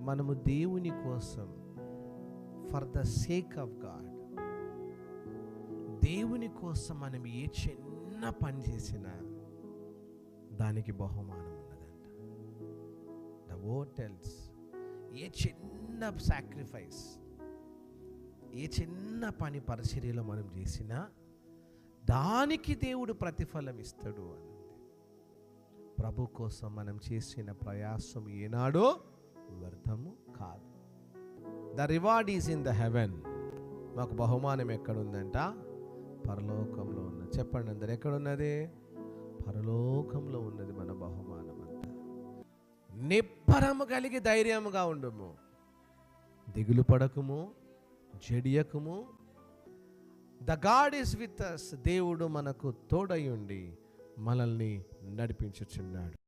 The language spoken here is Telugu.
మనము దేవుని కోసం, for the sake of God, దేవుని కోసం మనం ఏ చిన్న పని చేసినా దానికి బహుమానం ఉన్నదంట. ద వర్డ్ టెల్స్, ఏ చిన్న సాక్రిఫైస్, ఏ చిన్న పని పరిచర్యలో మనం చేసినా దానికి దేవుడు ప్రతిఫలం ఇస్తాడు అని. ప్రభు కోసం మనం చేసిన ప్రయాసం ఏనాడో వ్యర్థము కాదు. The reward is in the heaven. మాకు బహుమానం ఎక్కడుందంట? పరలోకంలో ఉన్నది. చెప్పండి అందరు, ఎక్కడున్నది? పరలోకంలో ఉన్నది మన బహుమానం అంతా. నిబ్బరము కలిగి ధైర్యముగా ఉండుము, దిగులు పడకుము, జడియకుము. The God is with us. దేవుడు మనకు తోడై ఉండి మనల్ని నడిపించుచున్నాడు.